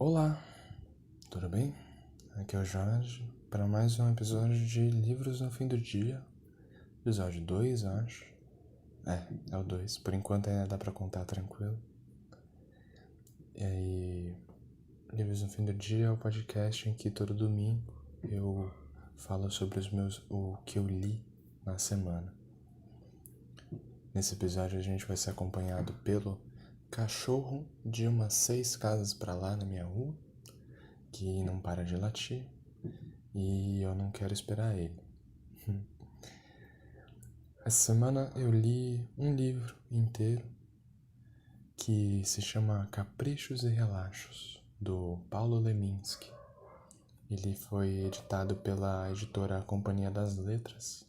Olá, tudo bem? Aqui é o Jorge para mais um episódio de Livros no Fim do Dia, episódio 2, acho. É o 2, por enquanto ainda dá pra contar tranquilo. E aí, Livros no Fim do Dia é o podcast em que todo domingo eu falo sobre o que eu li na semana. Nesse episódio a gente vai ser acompanhado pelo cachorro de umas 6 casas pra lá na minha rua, que não para de latir, e eu não quero esperar ele. Essa semana eu li um livro inteiro que se chama Caprichos e Relaxos, do Paulo Leminski. Ele foi editado pela editora Companhia das Letras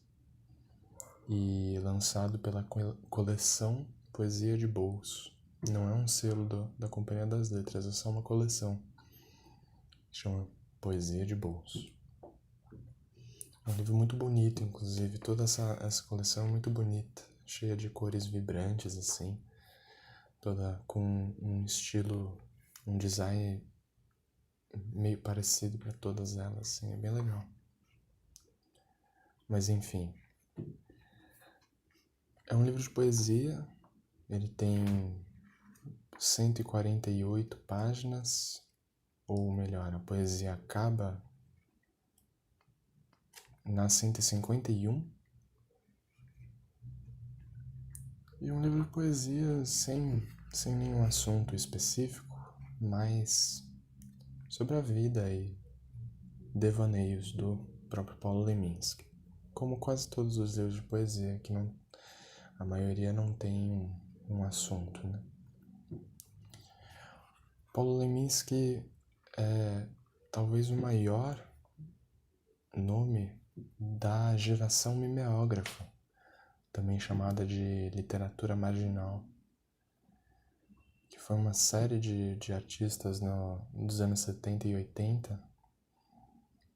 e lançado pela coleção Poesia de Bolso. Não é um selo da Companhia das Letras, é só uma coleção. Chama Poesia de Bolso. É um livro muito bonito, inclusive. Toda essa coleção é muito bonita, cheia de cores vibrantes, assim. Toda com um estilo, um design meio parecido para todas elas, assim. É bem legal. Mas enfim. É um livro de poesia. Ele tem 148 páginas. Ou melhor, a poesia acaba na 151. E um livro de poesia sem nenhum assunto específico, mas sobre a vida e devaneios do próprio Paulo Leminski. Como quase todos os livros de poesia, que a maioria não tem um assunto, né? Paulo Leminski é talvez o maior nome da geração mimeógrafa, também chamada de literatura marginal, que foi uma série de artistas dos anos 70 e 80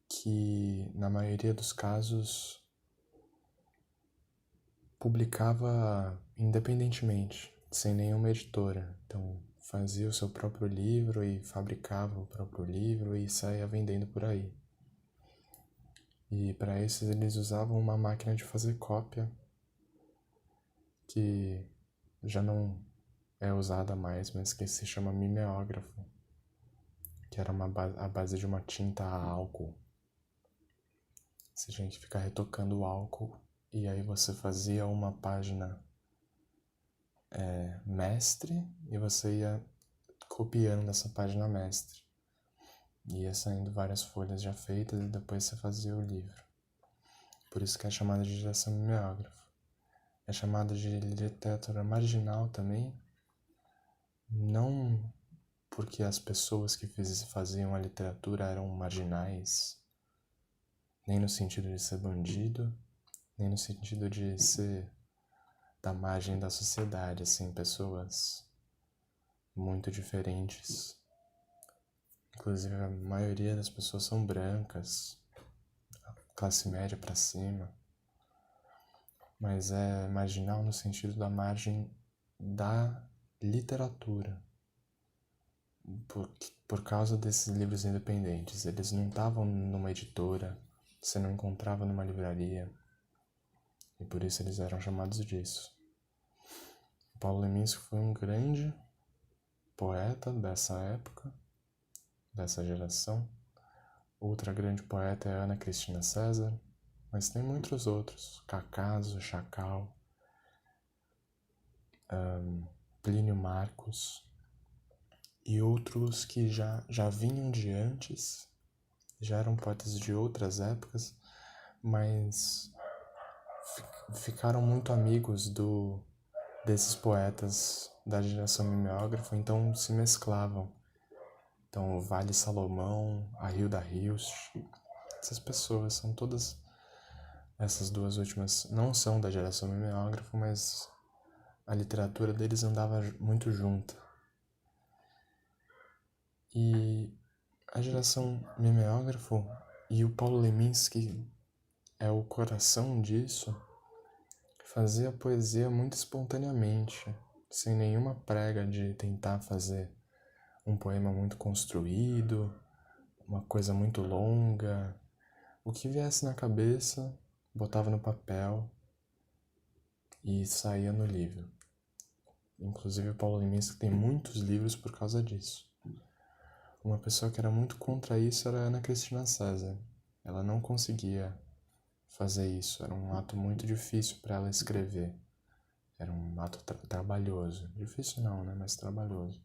que, na maioria dos casos, publicava independentemente, sem nenhuma editora. Então, fazia o seu próprio livro e fabricava o próprio livro e saía vendendo por aí. E para isso eles usavam uma máquina de fazer cópia que já não é usada mais, mas que se chama mimeógrafo, que era a base de uma tinta a álcool. Você tinha que ficar retocando o álcool e aí você fazia uma página mestre e você ia copiando dessa página mestre. Ia saindo várias folhas já feitas e depois você fazia o livro. Por isso que é chamada de geração mimeógrafa. É chamada de literatura marginal também, não porque as pessoas que faziam a literatura eram marginais, nem no sentido de ser bandido, nem no sentido de ser da margem da sociedade, assim, pessoas muito diferentes. Inclusive a maioria das pessoas são brancas, classe média pra cima, mas é marginal no sentido da margem da literatura, por causa desses livros independentes. Eles não estavam numa editora, você não encontrava numa livraria, e por isso eles eram chamados disso. Paulo Leminski foi um grande poeta dessa época, dessa geração. Outra grande poeta é Ana Cristina César, mas tem muitos outros, Cacaso, Chacal, Plínio Marcos e outros que já vinham de antes, já eram poetas de outras épocas, mas ficaram muito amigos desses poetas da geração mimeógrafa, então se mesclavam. Então, o Vale Salomão, a Hilda Hilst, essas pessoas são todas, essas duas últimas não são da geração mimeógrafa, mas a literatura deles andava muito junta. E a geração mimeógrafo e o Paulo Leminski é o coração disso, fazia poesia muito espontaneamente, sem nenhuma prega de tentar fazer um poema muito construído, uma coisa muito longa. O que viesse na cabeça, botava no papel e saía no livro. Inclusive o Paulo Leminski tem muitos livros por causa disso. Uma pessoa que era muito contra isso era a Ana Cristina César. Ela não conseguia fazer isso, era um ato muito difícil para ela escrever. Era um ato trabalhoso. Difícil não, né? Mas trabalhoso.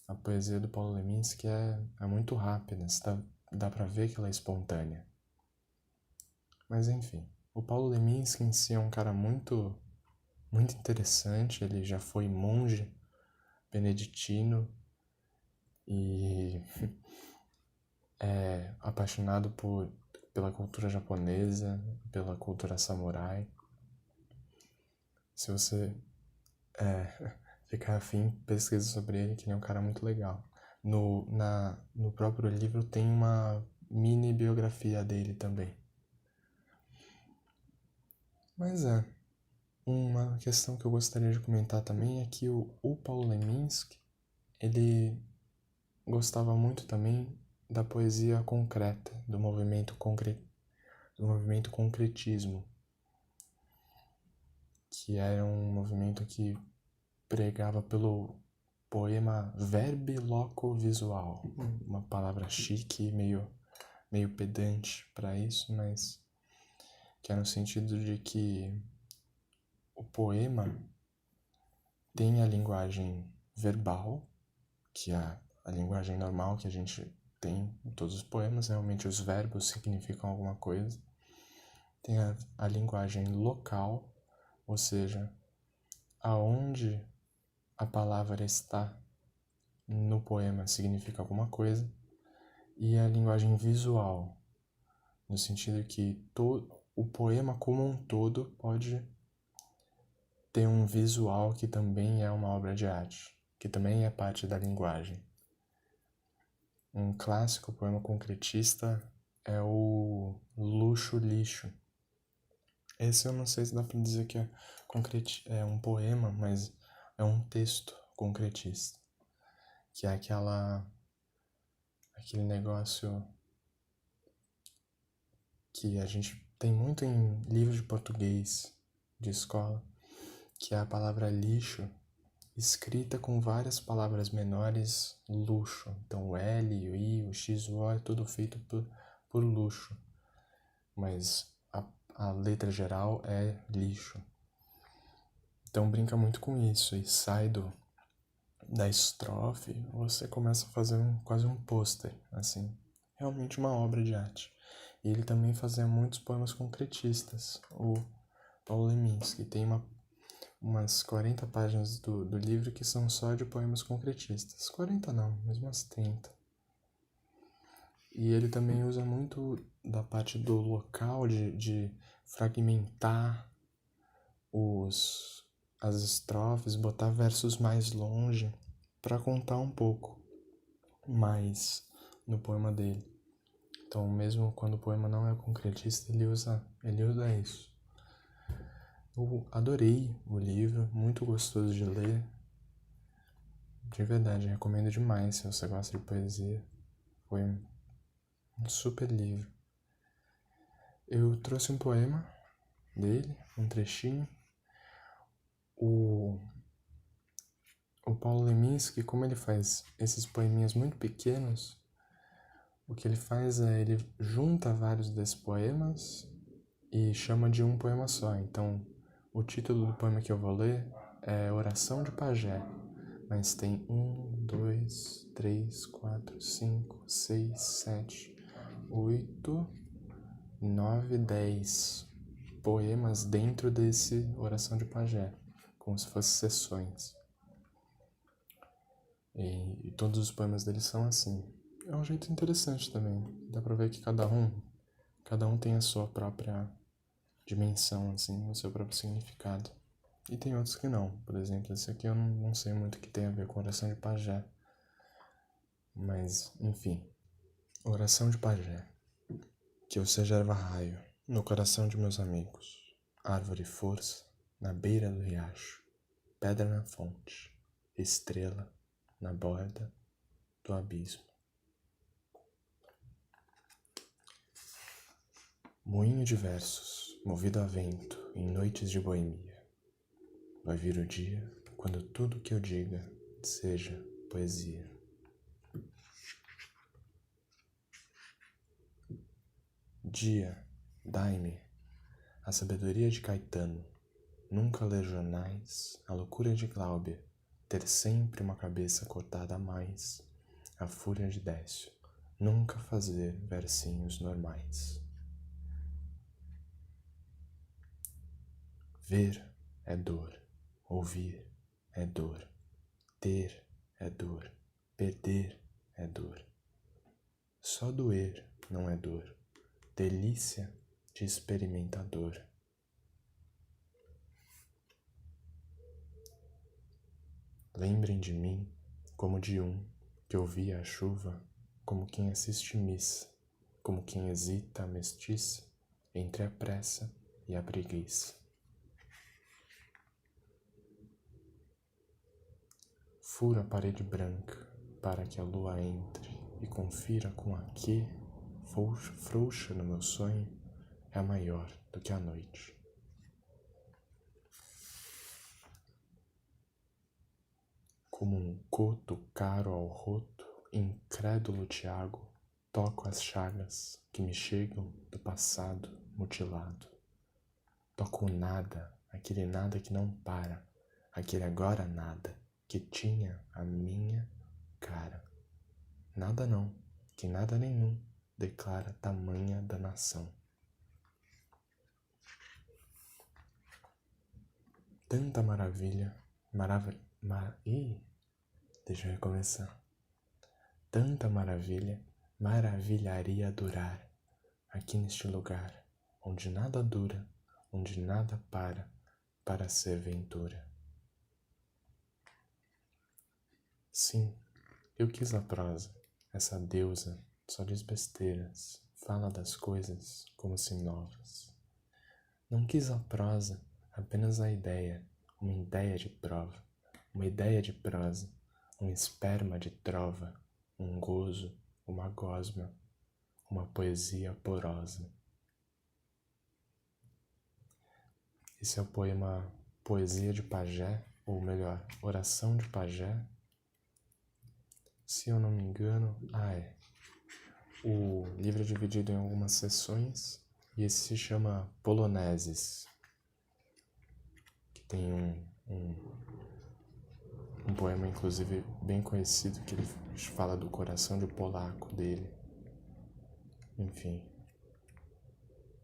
A poesia do Paulo Leminski é muito rápida, dá pra ver que ela é espontânea. Mas enfim, o Paulo Leminski em si é um cara muito interessante. Ele já foi monge beneditino e é apaixonado pela cultura japonesa, pela cultura samurai. Se você ficar afim, pesquisa sobre ele, que ele é um cara muito legal. No próprio livro tem uma mini biografia dele também. Mas uma questão que eu gostaria de comentar também é que o Paulo Leminski, ele gostava muito também da poesia concreta, do movimento concretismo, que era um movimento que pregava pelo poema verbe loco visual, uma palavra chique, meio pedante para isso, mas que é no sentido de que o poema tem a linguagem verbal, que é a linguagem normal que a gente tem em todos os poemas, realmente os verbos significam alguma coisa. Tem a linguagem local, ou seja, aonde a palavra está no poema significa alguma coisa, e a linguagem visual, no sentido que o poema como um todo pode ter um visual que também é uma obra de arte, que também é parte da linguagem. Um clássico poema concretista é o Luxo Lixo. Esse eu não sei se dá pra dizer que é um poema, mas é um texto concretista, que é aquele negócio que a gente tem muito em livros de português de escola, que é a palavra lixo escrita com várias palavras menores, luxo. Então o L, o I, o X, o O é tudo feito por luxo, mas a letra geral é lixo. Então brinca muito com isso e sai da estrofe, você começa a fazer quase um pôster, assim, realmente uma obra de arte. E ele também fazia muitos poemas concretistas, o Paulo Leminski. Tem umas 40 páginas do livro que são só de poemas concretistas. 40 não, mas umas 30. E ele também usa muito da parte do local, de fragmentar as estrofes, botar versos mais longe para contar um pouco mais no poema dele. Então, mesmo quando o poema não é concretista, ele usa isso. Eu adorei o livro, muito gostoso de ler. De verdade, recomendo demais se você gosta de poesia. Foi um super livro. Eu trouxe um poema dele, um trechinho. O Paulo Leminski, como ele faz esses poeminhas muito pequenos, o que ele faz é ele junta vários desses poemas e chama de um poema só. Então, o título do poema que eu vou ler é Oração de Pajé, mas tem 1, 2, 3, 4, 5, 6, 7, 8, 9, 10 poemas dentro desse Oração de Pajé, como se fossem sessões. E todos os poemas dele são assim. É um jeito interessante também. Dá pra ver que cada um tem a sua própria dimensão, assim, o seu próprio significado. E tem outros que não. Por exemplo, esse aqui eu não sei muito o que tem a ver com Oração de Pajé. Mas, enfim. Oração de Pajé. Que eu seja erva-raio no coração de meus amigos, árvore força na beira do riacho, pedra na fonte, estrela na borda do abismo. Moinho de versos, movido a vento em noites de boemia. Vai vir o dia quando tudo que eu diga seja poesia. Dia, dai-me a sabedoria de Caetano, nunca ler jornais, a loucura de Glauber, ter sempre uma cabeça cortada a mais, a fúria de Décio, nunca fazer versinhos normais. Ver é dor, ouvir é dor, ter é dor, perder é dor. Só doer não é dor, delícia de experimentador. Lembrem de mim como de um que ouvia a chuva, como quem assiste missa, como quem hesita a mestiça entre a pressa e a preguiça. Furo a parede branca para que a lua entre e confira com a que, frouxa no meu sonho, é maior do que a noite. Como um coto caro ao roto, incrédulo Tiago, toco as chagas que me chegam do passado mutilado. Toco o nada, aquele nada que não para, aquele agora nada que tinha a minha cara. Nada não, que nada nenhum declara tamanha danação. Tanta maravilha, deixa eu recomeçar. Tanta maravilha, maravilharia durar aqui neste lugar, onde nada dura, onde nada para ser ventura. Sim, eu quis a prosa, essa deusa só diz besteiras, fala das coisas como se novas. Não quis a prosa, apenas a ideia, uma ideia de prova, uma ideia de prosa, um esperma de trova, um gozo, uma gosma, uma poesia porosa. Esse é o poema Poesia de Pajé, ou melhor, Oração de Pajé. Se eu não me engano, o livro é dividido em algumas seções e esse se chama Poloneses, que tem um poema inclusive bem conhecido que ele fala do coração de polaco dele. Enfim,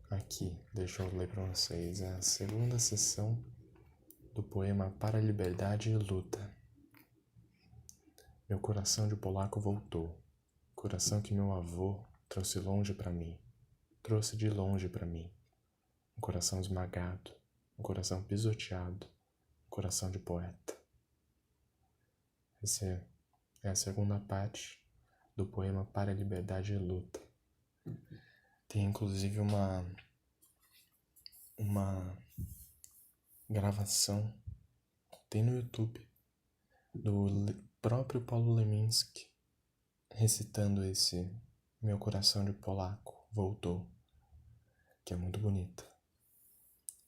aqui, deixa eu ler para vocês, é a segunda seção do poema Para a Liberdade e Luta. Meu coração de polaco voltou, coração que meu avô trouxe longe para mim, trouxe de longe para mim, um coração esmagado, um coração pisoteado, um coração de poeta. Essa é a segunda parte do poema Para a Liberdade e Luta. Tem inclusive uma gravação, tem no YouTube, do próprio Paulo Leminski recitando esse Meu coração de polaco voltou, que é muito bonita.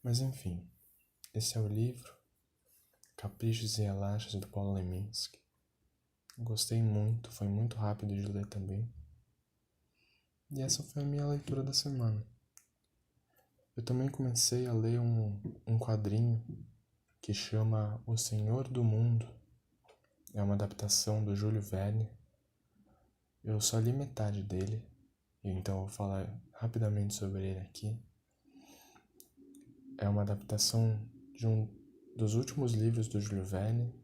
Mas enfim, esse é o livro Caprichos e Relaxos do Paulo Leminski. Gostei muito, foi muito rápido de ler também. E essa foi a minha leitura da semana. Eu também comecei a ler um quadrinho que chama O Senhor do Mundo. É uma adaptação do Júlio Verne. Eu só li metade dele, então eu vou falar rapidamente sobre ele aqui. É uma adaptação de um dos últimos livros do Júlio Verne,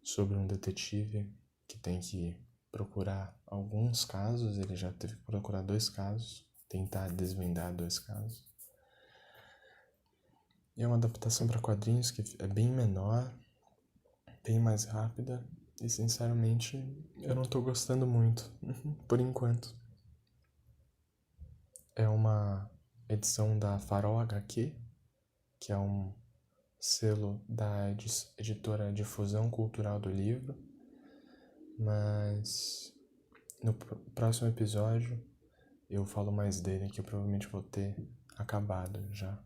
sobre um detetive que tem que procurar alguns casos. Ele já teve que procurar 2 casos, tentar desvendar 2 casos. E é uma adaptação para quadrinhos que é bem menor, bem mais rápida, e sinceramente eu não tô gostando muito, por enquanto. É uma edição da Farol HQ, que é um selo da editora Difusão Cultural do Livro, Mas no próximo episódio eu falo mais dele, que eu provavelmente vou ter acabado já.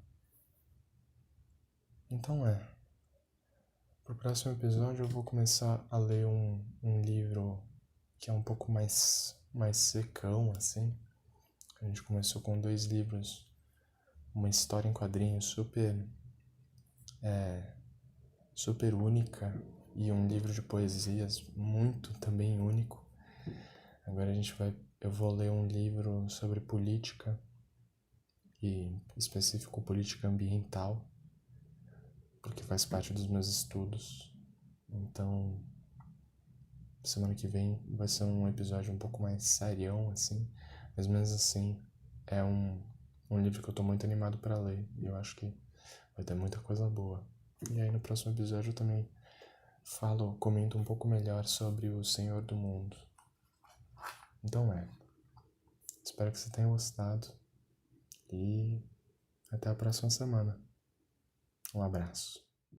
Então pro próximo episódio eu vou começar a ler um livro que é um pouco mais secão, assim. A gente começou com 2 livros, uma história em quadrinhos super única e um livro de poesias muito também único. Agora eu vou ler um livro sobre política, e em específico política ambiental, porque faz parte dos meus estudos. Então, semana que vem vai ser um episódio um pouco mais serião, assim, mas mesmo assim é um livro que eu tô muito animado pra ler, e eu acho que vai ter muita coisa boa. E aí no próximo episódio eu também comento um pouco melhor sobre o Senhor do Mundo. Então espero que você tenha gostado e até a próxima semana. Um abraço.